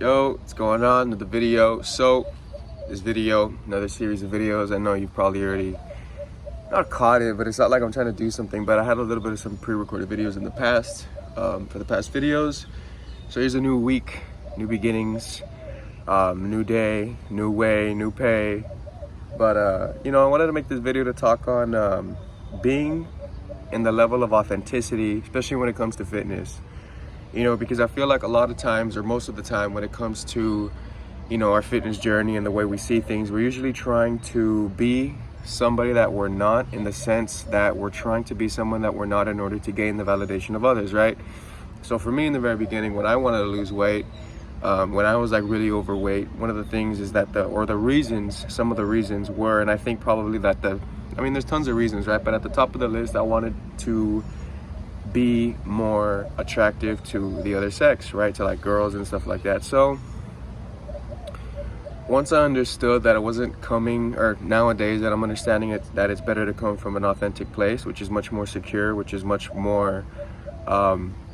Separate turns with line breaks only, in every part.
Yo, what's going on with the video? So, this video, another series of videos. I know you've probably already not caught it, but it's not like I'm trying to do something. But I had a little bit of some pre-recorded videos in the past, for the past videos. So here's a new week, new beginnings, new day, new way, new pay. But I wanted to make this video to talk on being in the level of authenticity, especially when it comes to fitness. Because I feel like a lot of times, or most of the time, when it comes to, our fitness journey and the way we see things, we're usually trying to be somebody that we're not, in the sense that we're trying to be someone that we're not in order to gain the validation of others, right? So for me in the very beginning, when I wanted to lose weight, when I was like really overweight, one of the things is that some of the reasons were, and I think probably that there's tons of reasons, right? But at the top of the list, I wanted to be more attractive to the other sex, right? To like girls and stuff like that. So once I understood that it wasn't coming, or nowadays that I'm understanding it, that it's better to come from an authentic place, which is much more secure, which is much more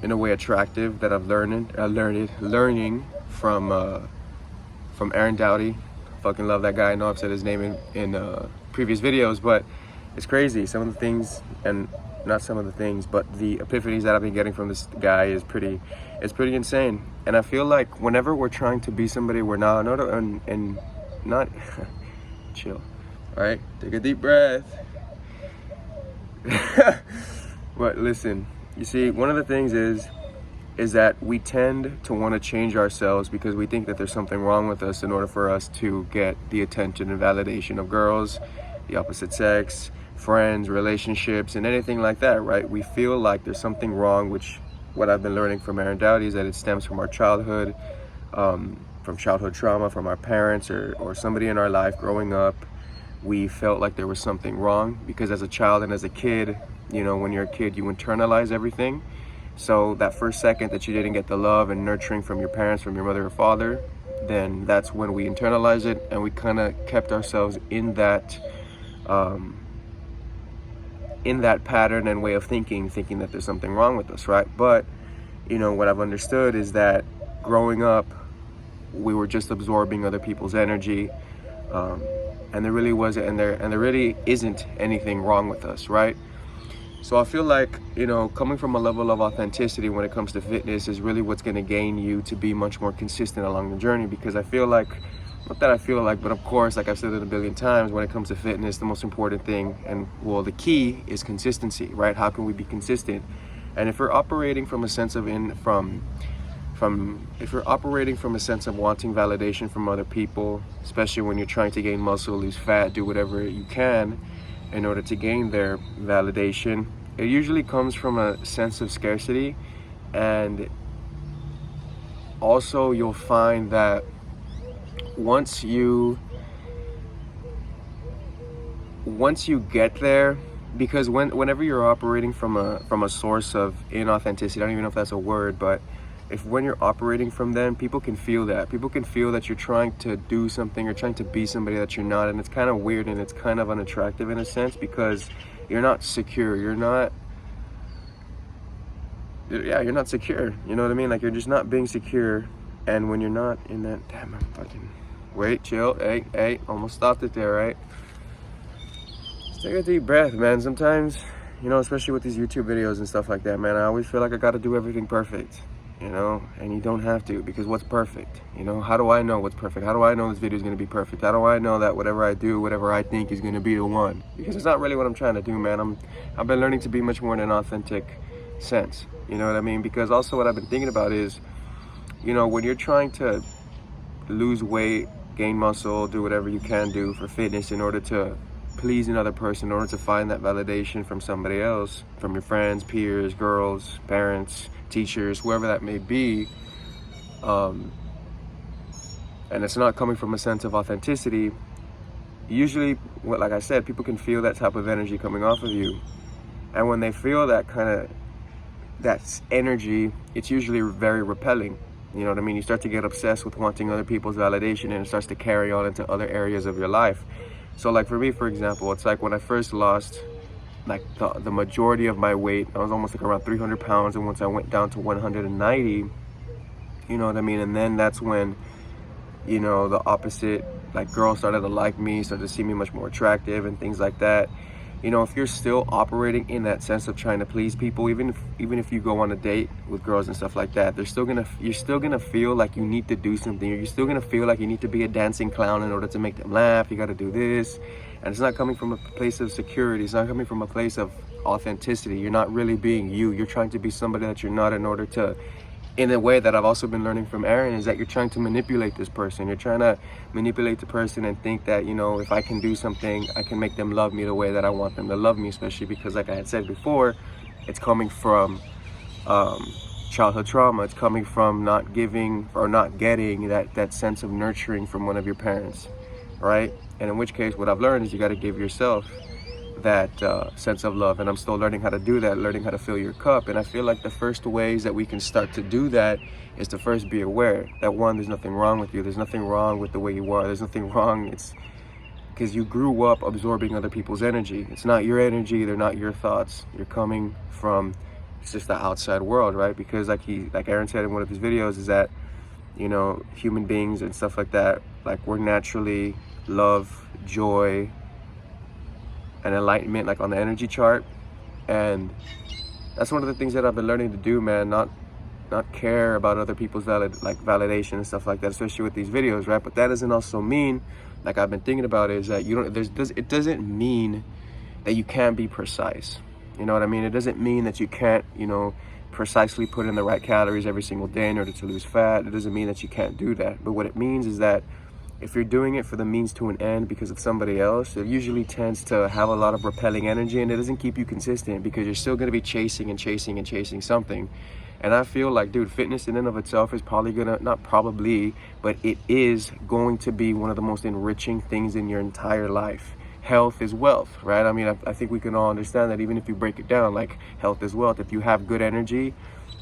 in a way attractive, that I've learning from Aaron Doughty. Fucking love that guy. I know I've said his name in previous videos, but it's crazy. Some of the things, and not some of the things, but the epiphanies that I've been getting from this guy is pretty insane. And I feel like whenever we're trying to be somebody we're not, and not chill, all right, take a deep breath. But listen, you see, one of the things is that we tend to want to change ourselves because we think that there's something wrong with us in order for us to get the attention and validation of girls, the opposite sex, friends, relationships, and anything like that, right? We feel like there's something wrong, which what I've been learning from Aaron Doughty is that it stems from our childhood, from childhood trauma, from our parents or somebody in our life growing up. We felt like there was something wrong because as a child and as a kid, when you're a kid, you internalize everything. So that first second that you didn't get the love and nurturing from your parents, from your mother or father, then that's when we internalize it, and we kind of kept ourselves in that pattern and way of thinking that there's something wrong with us, right? But what I've understood is that growing up, we were just absorbing other people's energy, and there really wasn't, and there really isn't anything wrong with us, right? So I feel like coming from a level of authenticity when it comes to fitness is really what's going to gain you to be much more consistent along the journey. Because I feel like, not that I feel like, but of course, like I've said it a billion times, when it comes to fitness, the most important thing, and well, the key is consistency, right? How can we be consistent? And if we're operating from a sense of if you're operating from a sense of wanting validation from other people, especially when you're trying to gain muscle, lose fat, do whatever you can in order to gain their validation, it usually comes from a sense of scarcity. And also you'll find that once you get there, because whenever you're operating from a source of inauthenticity, I don't even know if that's a word, but when you're operating from them, people can feel that. People can feel that you're trying to do something or trying to be somebody that you're not, and it's kind of weird and it's kind of unattractive in a sense, because you're not secure. You're not secure. You know what I mean? Like, you're just not being secure. And when you're not in that, damn, I'm fucking, wait, chill, hey, almost stopped it there, right? Just take a deep breath, man. Sometimes, especially with these YouTube videos and stuff like that, man, I always feel like I got to do everything perfect, and you don't have to, because what's perfect? How do I know what's perfect? How do I know this video is going to be perfect? How do I know that whatever I do, whatever I think is going to be the one? Because it's not really what I'm trying to do, man. I've been learning to be much more in an authentic sense, you know what I mean? Because also what I've been thinking about is, when you're trying to lose weight, gain muscle, do whatever you can do for fitness in order to please another person, in order to find that validation from somebody else, from your friends, peers, girls, parents, teachers, whoever that may be, and it's not coming from a sense of authenticity, usually, like I said, people can feel that type of energy coming off of you. And when they feel that energy, it's usually very repelling. You know what I mean? You start to get obsessed with wanting other people's validation, and it starts to carry on into other areas of your life. So like for me, for example, it's like when I first lost like the majority of my weight, I was almost like around 300 pounds. And once I went down to 190, You know what I mean? And then that's when, you know, the opposite, like girls started to like me, started to see me much more attractive and things like that. You know, if you're still operating in that sense of trying to please people, even if you go on a date with girls and stuff like that, you're still gonna feel like you need to do something. You're still gonna feel like you need to be a dancing clown in order to make them laugh. You got to do this, and it's not coming from a place of security. It's not coming from a place of authenticity. You're not really being you. You're trying to be somebody that you're not in order to, in a way that I've also been learning from Aaron, is that you're trying to manipulate this person. You're trying to manipulate the person and think that, you know, if I can do something, I can make them love me the way that I want them to love me, especially because, like I had said before, it's coming from childhood trauma. It's coming from not giving or not getting that sense of nurturing from one of your parents, right? And in which case, what I've learned is you got to give yourself that sense of love, and I'm still learning how to do that, learning how to fill your cup. And I feel like the first ways that we can start to do that is to first be aware that, one, there's nothing wrong with you, there's nothing wrong with the way you are, there's nothing wrong. It's because you grew up absorbing other people's energy. It's not your energy, they're not your thoughts. You're coming from, it's just the outside world, right? Because like Aaron said in one of his videos, is that, you know, human beings and stuff like that, like, we're naturally love, joy, and enlightenment, like on the energy chart. And that's one of the things that I've been learning to do, man. Not care about other people's validation and stuff like that, especially with these videos, right? But that doesn't also mean, like I've been thinking about, is that it doesn't mean that you can't be precise. You know what I mean? It doesn't mean that you can't, you know, precisely put in the right calories every single day in order to lose fat. It doesn't mean that you can't do that. But what it means is that if you're doing it for the means to an end because of somebody else, it usually tends to have a lot of repelling energy, and it doesn't keep you consistent because you're still going to be chasing and chasing and chasing something. And I feel like, dude, fitness in and of itself is probably gonna, not probably, but it is going to be one of the most enriching things in your entire life. Health is wealth, right? I mean, I think we can all understand that, even if you break it down, like, health is wealth. If you have good energy,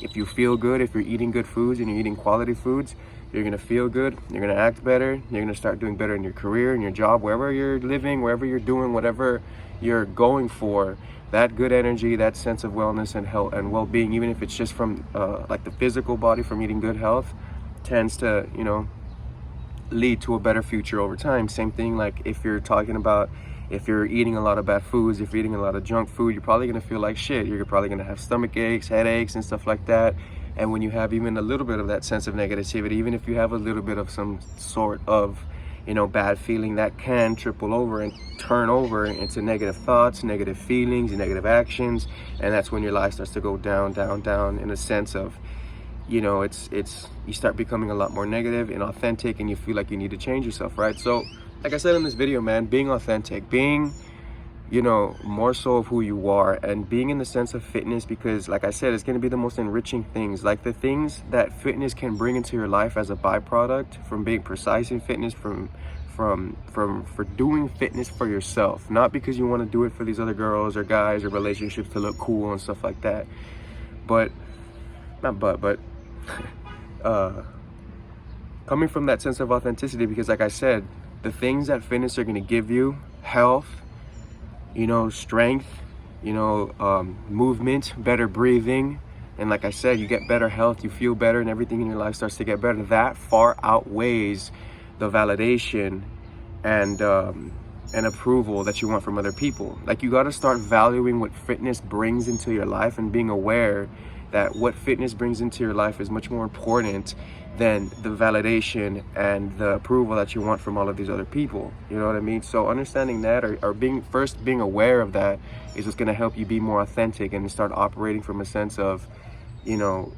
if you feel good, if you're eating good foods and you're eating quality foods, you're gonna feel good, you're gonna act better, you're gonna start doing better in your career, in your job, wherever you're living, wherever you're doing, whatever you're going for. That good energy, that sense of wellness and health and well-being, even if it's just from like the physical body, from eating good health, tends to, you know, lead to a better future over time. Same thing, like if you're talking about, if you're eating a lot of bad foods, if you're eating a lot of junk food, you're probably gonna feel like shit. You're probably gonna have stomach aches, headaches, and stuff like that. And when you have even a little bit of that sense of negativity, even if you have a little bit of some sort of, you know, bad feeling, that can triple over and turn over into negative thoughts, negative feelings, negative actions. And that's when your life starts to go down, down, down, in a sense of, you know, it's you start becoming a lot more negative and inauthentic, and you feel like you need to change yourself, right? So, like I said in this video, man, being authentic, being, you know, more so of who you are, and being in the sense of fitness, because like I said, it's going to be the most enriching things, like the things that fitness can bring into your life as a byproduct from being precise in fitness, for doing fitness for yourself, not because you want to do it for these other girls or guys or relationships to look cool and stuff like that, but coming from that sense of authenticity, because like I said, the things that fitness are going to give you, health, you know, strength, you know, movement, better breathing, and like I said, you get better health, you feel better, and everything in your life starts to get better. That far outweighs the validation and approval that you want from other people. Like, you got to start valuing what fitness brings into your life, and being aware that what fitness brings into your life is much more important than the validation and the approval that you want from all of these other people. You know what I mean? So understanding that, or being aware of that, is what's going to help you be more authentic and start operating from a sense of, you know,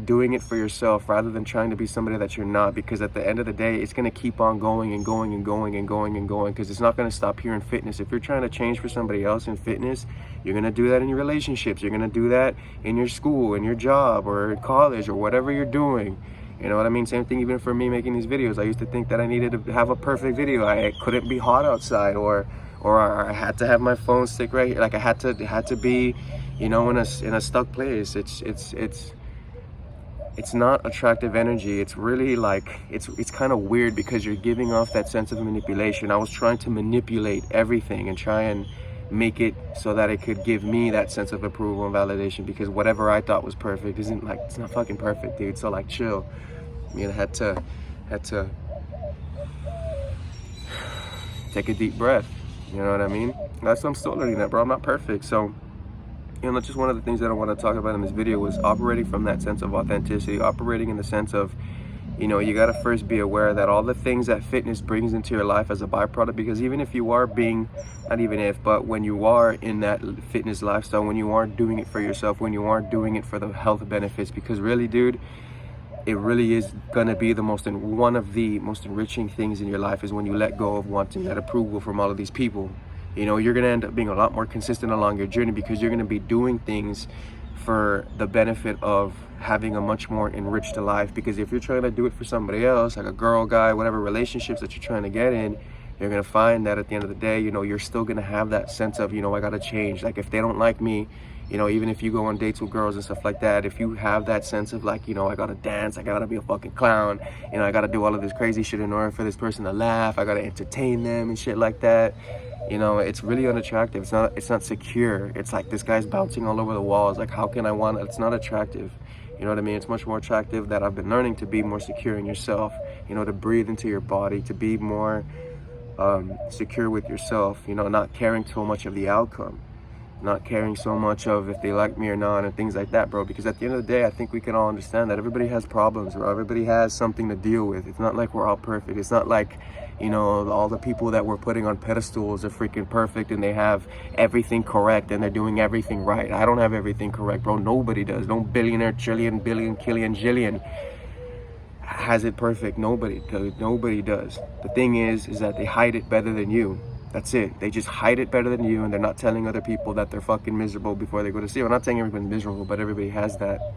doing it for yourself rather than trying to be somebody that you're not. Because at the end of the day, it's going to keep on going and going and going and going and going, because it's not going to stop here in fitness. If you're trying to change for somebody else in fitness, you're going to do that in your relationships, you're going to do that in your school, in your job, or college, or whatever you're doing. You know what I mean? Same thing even for me making these videos. I used to think that I needed to have a perfect video. I couldn't be hot outside, or I had to have my phone stick right here. Like, I had to be, you know, in a stuck place. It's not attractive energy. It's really like, it's kind of weird, because you're giving off that sense of manipulation. I was trying to manipulate everything and try and make it so that it could give me that sense of approval and validation, because whatever I thought was perfect isn't, like, it's not fucking perfect, dude. So like, chill. I mean, I had to take a deep breath, you know what I mean? That's what I'm still learning that, bro. I'm not perfect. So, you know, just one of the things that I want to talk about in this video was operating from that sense of authenticity, operating in the sense of, you know, you got to first be aware that all the things that fitness brings into your life as a byproduct, because even if you are being, not even if, but when you are in that fitness lifestyle, when you aren't doing it for yourself, when you aren't doing it for the health benefits, because really, dude, it really is gonna be one of the most enriching things in your life is when you let go of wanting that approval from all of these people. You know, you're gonna end up being a lot more consistent along your journey, because you're gonna be doing things for the benefit of having a much more enriched life. Because if you're trying to do it for somebody else, like a girl, guy, whatever relationships that you're trying to get in, you're gonna find that at the end of the day, you know, you're still gonna have that sense of, you know, I gotta change. Like, if they don't like me, you know, even if you go on dates with girls and stuff like that, if you have that sense of, like, you know, I gotta dance, I gotta be a fucking clown, you know, I gotta do all of this crazy shit in order for this person to laugh, I gotta entertain them and shit like that, you know, it's really unattractive. It's not secure. It's like, this guy's bouncing all over the walls. Like, how can I want it? It's not attractive. You know what I mean? It's much more attractive that I've been learning to be more secure in yourself, you know, to breathe into your body, to be more secure with yourself, you know, not caring so much of the outcome, not caring so much of if they like me or not and things like that, bro. Because at the end of the day, I think we can all understand that everybody has problems, bro. Everybody has something to deal with. It's not like we're all perfect. It's not like, you know, all the people that we're putting on pedestals are freaking perfect and they have everything correct and they're doing everything right. I don't have everything correct, bro. Nobody does. No billionaire, trillion, billion, killion, jillion has it perfect. Nobody does. The thing is that they hide it better than you. That's it. They just hide it better than you, and they're not telling other people that they're fucking miserable before they go to sleep. I'm not saying everybody's miserable, but everybody has that.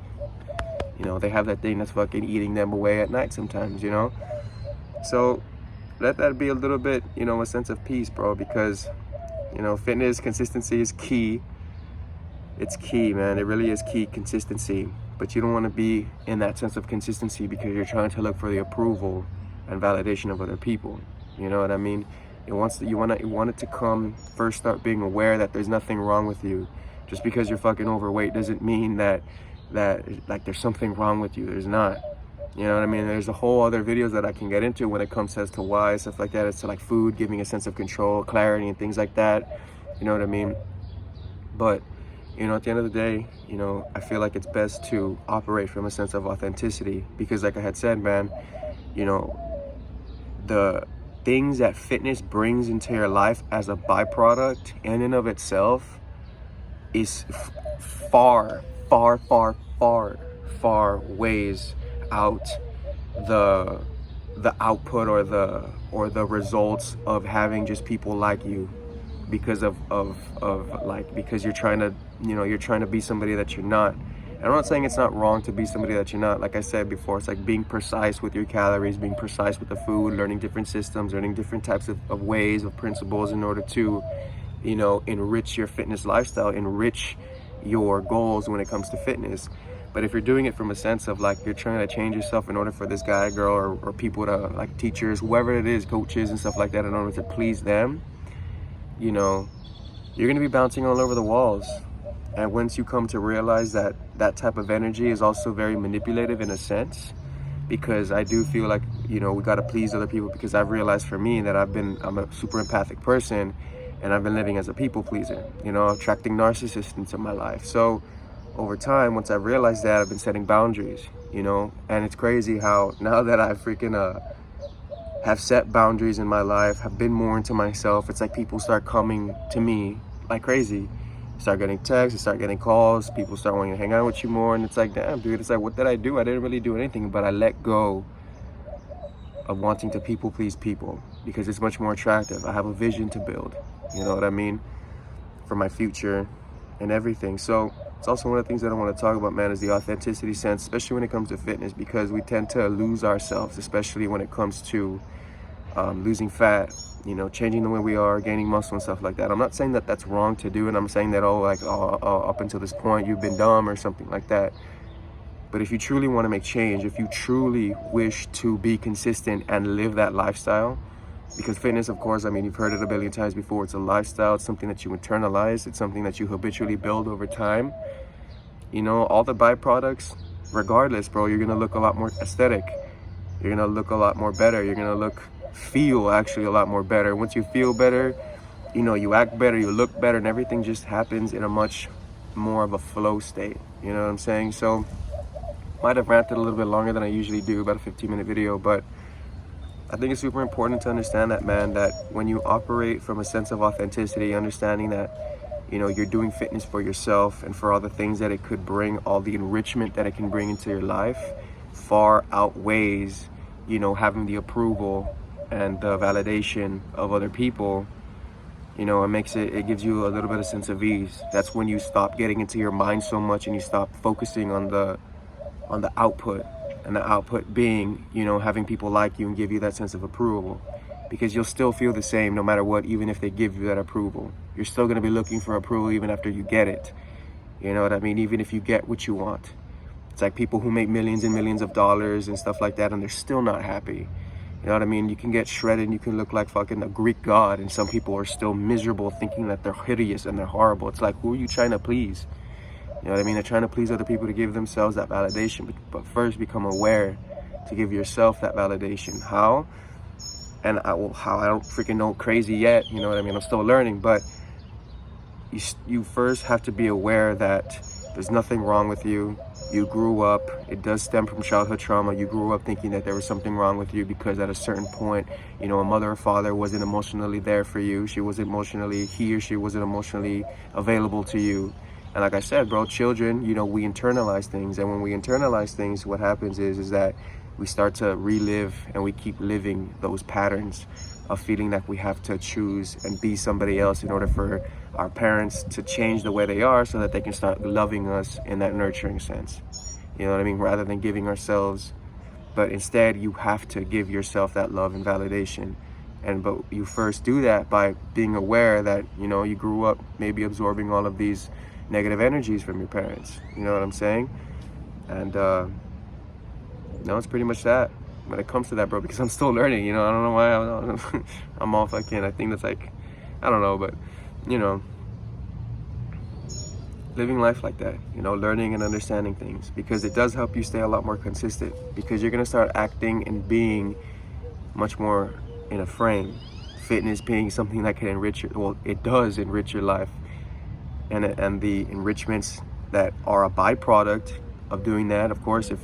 You know, they have that thing that's fucking eating them away at night sometimes, you know? So let that be a little bit, you know, a sense of peace, bro, because, you know, fitness, consistency is key. It's key, man. It really is key, consistency. But you don't want to be in that sense of consistency because you're trying to look for the approval and validation of other people. You know what I mean? You want it to come first. Start being aware that there's nothing wrong with you. Just because you're fucking overweight doesn't mean that like there's something wrong with you. There's not. You know what I mean? There's a whole other videos that I can get into when it comes as to why, stuff like that. It's to like food giving a sense of control, clarity, and things like that. You know what I mean? But, you know, at the end of the day, you know, I feel like it's best to operate from a sense of authenticity, because like I had said, man, you know, the things that fitness brings into your life as a byproduct in and of itself is far ways out the output or the results of having just people like you, because of like, because you're trying to, you know, you're trying to be somebody that you're not. And I'm not saying it's not wrong to be somebody that you're not. Like I said before, it's like being precise with your calories, being precise with the food, learning different systems, learning different types of ways, of principles in order to, you know, enrich your fitness lifestyle, enrich your goals when it comes to fitness. But if you're doing it from a sense of like you're trying to change yourself in order for this guy, girl, or people to, like, teachers, whoever it is, coaches and stuff like that, in order to please them, you know, you're gonna be bouncing all over the walls. And once you come to realize that that type of energy is also very manipulative in a sense, because I do feel like, you know, we gotta please other people, because I've realized for me that I'm a super empathic person, and I've been living as a people pleaser, you know, attracting narcissists into my life. So over time, once I've realized that, I've been setting boundaries, you know. And it's crazy how now that I freaking have set boundaries in my life, have been more into myself, it's like people start coming to me like crazy. Start getting texts, start getting calls, people start wanting to hang out with you more, and it's like, damn, dude, it's like, what did I do? I didn't really do anything, but I let go of wanting to people please people, because it's much more attractive. I have a vision to build, you know what I mean, for my future and everything. So it's also one of the things that I want to talk about, man, is the authenticity sense, especially when it comes to fitness, because we tend to lose ourselves, especially when it comes to losing fat, you know, changing the way we are, gaining muscle and stuff like that. I'm not saying that that's wrong to do, and I'm saying that, up until this point you've been dumb or something like that. But if you truly want to make change, if you truly wish to be consistent and live that lifestyle, Because fitness, of course, I mean, you've heard it a billion times before. It's a lifestyle. It's something that you internalize. It's something that you habitually build over time. You know, all the byproducts, regardless, bro, you're going to look a lot more aesthetic. You're going to look a lot more better. You're going to feel actually a lot more better. Once you feel better, you know, you act better, you look better, and everything just happens in a much more of a flow state. You know what I'm saying? So, might have ranted a little bit longer than I usually do, about a 15-minute video, but I think it's super important to understand that, man, that when you operate from a sense of authenticity, understanding that, you know, you're doing fitness for yourself and for all the things that it could bring, all the enrichment that it can bring into your life, far outweighs, you know, having the approval and the validation of other people. You know, it gives you a little bit of sense of ease. That's when you stop getting into your mind so much and you stop focusing on the output, and the output being, you know, having people like you and give you that sense of approval, because you'll still feel the same no matter what. Even if they give you that approval, you're still going to be looking for approval even after you get it. You know what I mean? Even if you get what you want. It's like people who make millions and millions of dollars and stuff like that, and they're still not happy. You know what I mean? You can get shredded and you can look like fucking a Greek god, and some people are still miserable, thinking that they're hideous and they're horrible. It's like, who are you trying to please? You know what I mean? They're trying to please other people to give themselves that validation, but first become aware to give yourself that validation. How? And how, I don't freaking know crazy yet. You know what I mean? I'm still learning, but you first have to be aware that there's nothing wrong with you. You grew up, it does stem from childhood trauma. You grew up thinking that there was something wrong with you because at a certain point, you know, a mother or father wasn't emotionally there for you. He or she wasn't emotionally available to you. And like I said, bro, children, you know, we internalize things. And when we internalize things, what happens is that we start to relive and we keep living those patterns of feeling that we have to choose and be somebody else in order for our parents to change the way they are so that they can start loving us in that nurturing sense. You know what I mean? Rather than giving ourselves, but instead you have to give yourself that love and validation. But you first do that by being aware that, you know, you grew up maybe absorbing all of these negative energies from your parents. You know what I'm saying? And no, it's pretty much that when it comes to that, bro, because I'm still learning. You know, I don't know why I'm all fucking, I think that's like, I don't know, but you know, living life like that, you know, learning and understanding things, because it does help you stay a lot more consistent, because you're going to start acting and being much more in a frame. Fitness being something that can enrich your, well, it does enrich your life, and the enrichments that are a byproduct of doing that, of course, of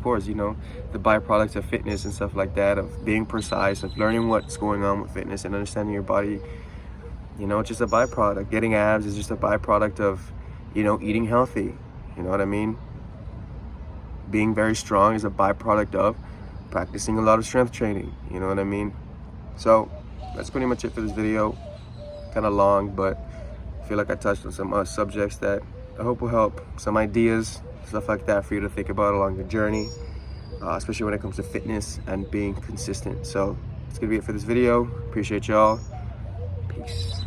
course, you know, the byproducts of fitness and stuff like that, of being precise, of learning what's going on with fitness and understanding your body, you know, it's just a byproduct. Getting abs is just a byproduct of, you know, eating healthy. You know what I mean? Being very strong is a byproduct of practicing a lot of strength training. You know what I mean? So that's pretty much it for this video. Kind of long, but I feel like I touched on some subjects that I hope will help, some ideas, stuff like that for you to think about along the journey, especially when it comes to fitness and being consistent. So that's gonna be it for this video. Appreciate y'all. Peace.